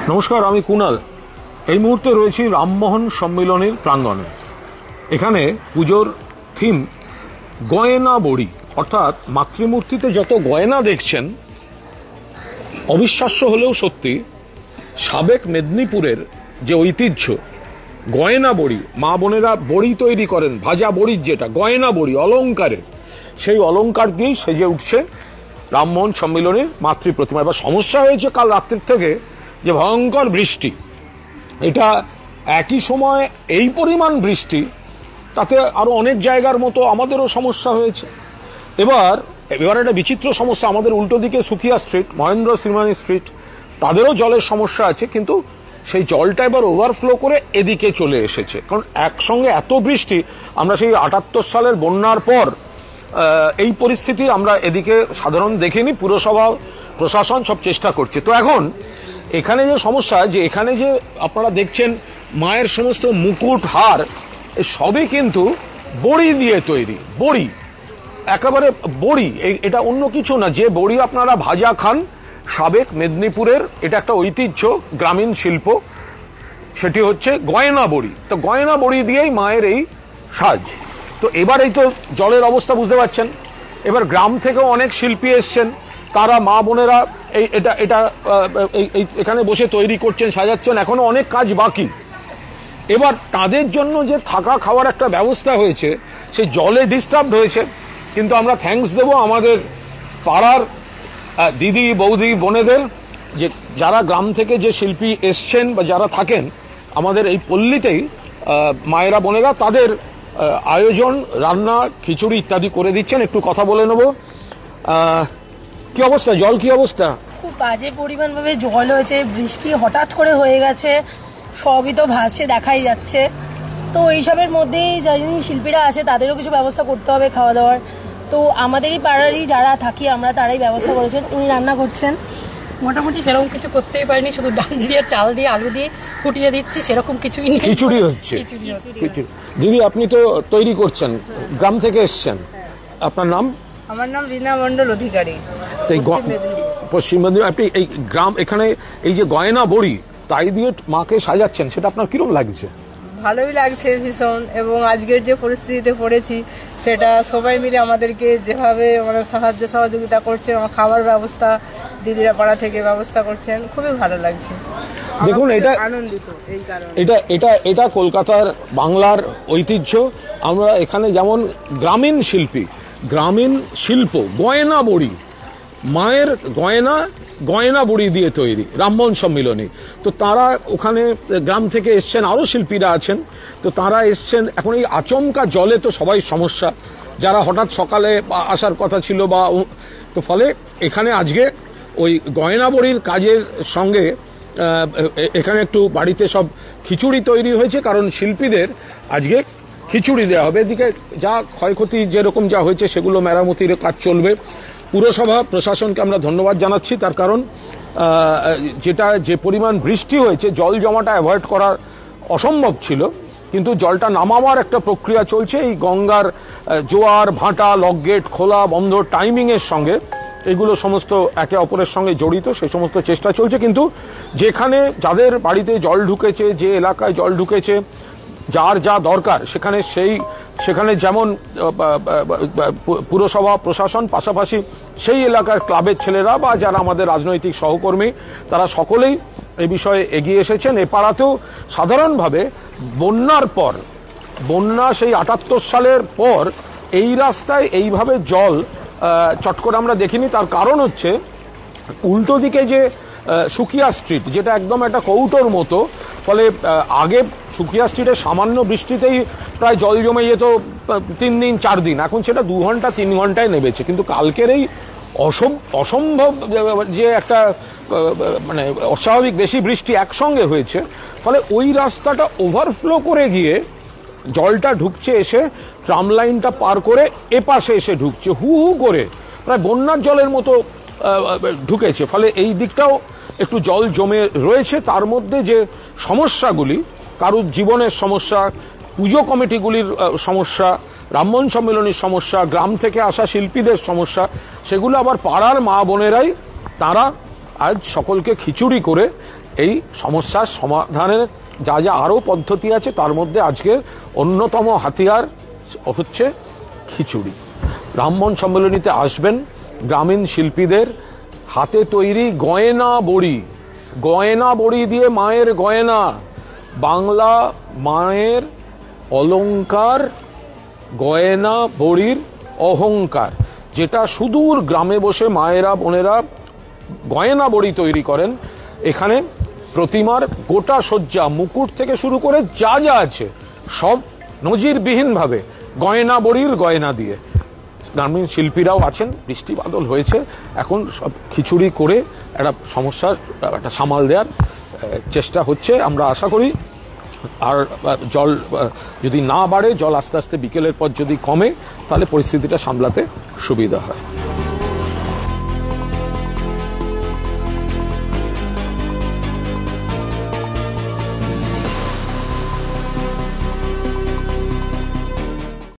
নমস্কার, আমি কুনাল। এই মুহূর্তে রয়েছি রামমোহন সম্মিলনীর প্রাঙ্গণে। এখানে পুজোর থিম গয়না বড়ি, অর্থাৎ মাতৃমূর্তিতে যত গয়না দেখছেন, অবিশ্বাস্য হলেও সত্যি, সাবেক মেদিনীপুরের যে ঐতিহ্য গয়না বড়ি, মা বোনেরা বড়ি তৈরি করেন, ভাজা বড়ির যেটা গয়না বড়ি অলঙ্কারের, সেই অলঙ্কার দিয়েই সেজে উঠছে রামমোহন সম্মিলনীর মাতৃ প্রতিমা। এবার সমস্যা হয়েছে কাল রাত্রির থেকে যে ভয়ঙ্কর বৃষ্টি, এটা একই সময় এই পরিমাণ বৃষ্টি, তাতে আরো অনেক জায়গার মতো আমাদেরও সমস্যা হয়েছে। এবার একটা বিচিত্র সমস্যা, আমাদের উল্টো দিকে সুকিয়া স্ট্রিট, মহেন্দ্র সিনেমানি স্ট্রিট, তাদেরও জলের সমস্যা আছে, কিন্তু সেই জলটা এবার ওভারফ্লো করে এদিকে চলে এসেছে। কারণ একসঙ্গে এত বৃষ্টি, আমরা সেই ৭৮ সালের বন্যার পর এই পরিস্থিতি আমরা এদিকে সাধারণ দেখিনি। পুরসভা প্রশাসন সব চেষ্টা করছে। তো এখন এখানে যে সমস্যা, যে এখানে যে আপনারা দেখছেন মায়ের সমস্ত মুকুট হার সবই কিন্তু বড়ি দিয়ে তৈরি। বড়ি, একেবারে বড়ি, এটা অন্য কিছু না। যে বড়ি আপনারা ভাজা খান, সাবেক মেদিনীপুরের এটা একটা ঐতিহ্য, গ্রামীণ শিল্প, সেটি হচ্ছে গয়না বড়ি। তো গয়না বড়ি দিয়েই মায়ের এই সাজ। তো এবার এই তো জলের অবস্থা বুঝতে পারছেন। এবার গ্রাম থেকেও অনেক শিল্পী এসছেন, তারা মা বোনেরা এটা এখানে বসে তৈরি করছেন, সাজাচ্ছেন, এখনো অনেক কাজ বাকি। এবার তাদের জন্য যে থাকা খাওয়ার একটা ব্যবস্থা হয়েছে, সেই জলে ডিস্টার্ব হয়েছে, কিন্তু আমরা থ্যাঙ্কস দেব আমাদের পাড়ার দিদি বৌদি বোনেদের, যে যারা গ্রাম থেকে যে শিল্পী এসছেন বা যারা থাকেন আমাদের এই পল্লীতেই, মায়েরা বোনেরা তাদের আয়োজন, রান্না, খিচুড়ি ইত্যাদি করে দিচ্ছেন। একটু কথা বলে নেব। কি অবস্থা, জল কি অবস্থা? খুব বাজে পরিমাণ ভাবে জল হয়েছে, বৃষ্টি হঠাৎ করে হয়ে গেছে, সবই তো ভাসছে দেখাই যাচ্ছে। তো এইসবের মধ্যেই যারা শিল্পীরা আছে তাদেরও কিছু ব্যবস্থা করতে হবে খাওয়া দাওয়ার। তো আমাদেরই পাড়ারই যারা থাকি আমরা, তারাই ব্যবস্থা করেছেন। উনি রান্না করছেন। মোটামুটি সেরকম কিছু করতেই পারিনি, শুধু ডাল দিয়ে চাল দিয়ে আলু দিয়ে ফুটিয়ে দিচ্ছি, সেরকম কিছুই নেই। খিচুড়ি হচ্ছে। দিদি, আপনি তো তৈরি করছেন, গ্রাম থেকে এসছেন, আপনার নাম? আমার নাম রীনা মণ্ডল অধিকারী, পশ্চিম মেদিনীপুর। আপনি এই গ্রাম, এখানে এই যে গয়না বড়ি তাই দিয়ে মাকে সাজাচ্ছেন, সেটা আপনার কিরকম লাগছে? ভালোই লাগছে ভীষণ। এবং আজকের যে পরিস্থিতিতে পড়েছি, সেটা সবাই মিলে আমাদেরকে যেভাবে মানে সাহায্য সহযোগিতা করছে, আমার খাবার ব্যবস্থা দিদিরা পাড়া থেকে ব্যবস্থা করছেন, খুবই ভালো লাগছে। দেখুন, এটা আনন্দিত এই কারণে। এটা কলকাতার বাংলার ঐতিহ্য। আমরা এখানে যেমন গ্রামীণ শিল্পী, গ্রামীণ শিল্প, গয়না বড়ি, মায়ের গয়না বড়ি দিয়ে তৈরি, রামমোহন সম্মিলনী। তো তারা ওখানে গ্রাম থেকে এসছেন, আরও শিল্পীরা আছেন, তো তারা এসছেন। এখন এই আচমকা জলে তো সবাই সমস্যা, যারা হঠাৎ সকালে আসার কথা ছিল বা, তো ফলে এখানে আজকে ওই গয়না বড়ির কাজের সঙ্গে এখানে একটু বাড়িতে সব খিচুড়ি তৈরি হয়েছে, কারণ শিল্পীদের আজকে খিচুড়ি দেওয়া হবে। এদিকে যা ক্ষয়ক্ষতি যেরকম যা হয়েছে সেগুলো মেরামতির কাজ চলবে। পুরসভা প্রশাসনকে আমরা ধন্যবাদ জানাচ্ছি, তার কারণ যে পরিমাণ বৃষ্টি হয়েছে, জল জমাটা অ্যাভয়েড করার অসম্ভব ছিল, কিন্তু জলটা নামাবার একটা প্রক্রিয়া চলছে। এই গঙ্গার জোয়ার ভাটা, লকগেট খোলা বন্ধ টাইমিংয়ের সঙ্গে এগুলো সমস্ত একে অপরের সঙ্গে জড়িত, সেই সমস্ত চেষ্টা চলছে। কিন্তু যেখানে যাদের বাড়িতে জল ঢুকেছে, যে এলাকায় জল ঢুকেছে, যার যা দরকার সেখানে যেমন পুরসভা প্রশাসন, পাশাপাশি সেই এলাকার ক্লাবের ছেলেরা বা যারা আমাদের রাজনৈতিক সহকর্মী, তারা সকলেই এই বিষয়ে এগিয়ে এসেছেন। এ পাড়াতেও সাধারণভাবে বন্যার পর, বন্যা সেই ৭৮ সালের পর এই রাস্তায় এইভাবে জল চট করে আমরা দেখিনি। তার কারণ হচ্ছে উল্টো দিকে যে সুকিয়া স্ট্রিট, যেটা একদম একটা কৌটোর মতো, ফলে আগে সুকিয়া স্ট্রিটে সামান্য বৃষ্টিতেই প্রায় জল জমে যেত 3 দিন 4 দিন, এখন সেটা 2 ঘন্টা 3 ঘন্টায় নেমেছে। কিন্তু কালকের এই অসম্ভব যে একটা মানে অস্বাভাবিক বেশি বৃষ্টি একসঙ্গে হয়েছে, ফলে ওই রাস্তাটা ওভারফ্লো করে গিয়ে জলটা ঢুকছে, এসে ট্রাম লাইনটা পার করে এপাশে এসে ঢুকছে, হু হু করে প্রায় বন্যার জলের মতো ঢুকেছে। ফলে এই দিকটাও একটু জল জমে রয়েছে। তার মধ্যে যে সমস্যাগুলি, কারুর জীবনের সমস্যা, পুজো কমিটিগুলির সমস্যা, রামমোহন সম্মিলনীর সমস্যা, গ্রাম থেকে আসা শিল্পীদের সমস্যা, সেগুলো আবার পাড়ার মা বোনেরাই, তারা আজ সকলকে খিচুড়ি করে এই সমস্যার সমাধানের যা যা আরও পদ্ধতি আছে তার মধ্যে আজকের অন্যতম হাতিয়ার হচ্ছে খিচুড়ি। ব্রাহ্মণ সম্মেলনীতে আসবেন গ্রামীণ শিল্পীদের হাতে তৈরি গয়না বড়ি দিয়ে মায়ের গয়না, বাংলা মায়ের অলংকার, গয়না বড়ির অহংকার, যেটা সুদূর গ্রামে বসে মায়েরা বোনেরা গয়না বড়ি তৈরি করেন। এখানে প্রতিমার গোটা সজ্জা, মুকুট থেকে শুরু করে যা যা আছে সব নজিরবিহীনভাবে গয়না বড়ির গয়না দিয়ে। গ্রামীণ শিল্পীরাও আছেন, বৃষ্টি বাদল হয়েছে, এখন সব খিচুড়ি করে একটা সমস্যার একটা সামাল দেওয়ার চেষ্টা হচ্ছে। আমরা আশা করি আর জল যদি না বাড়ে, জল আস্তে আস্তে বিকেলের পর যদি কমে, তাহলে পরিস্থিতিটা সামলাতে সুবিধা হয়।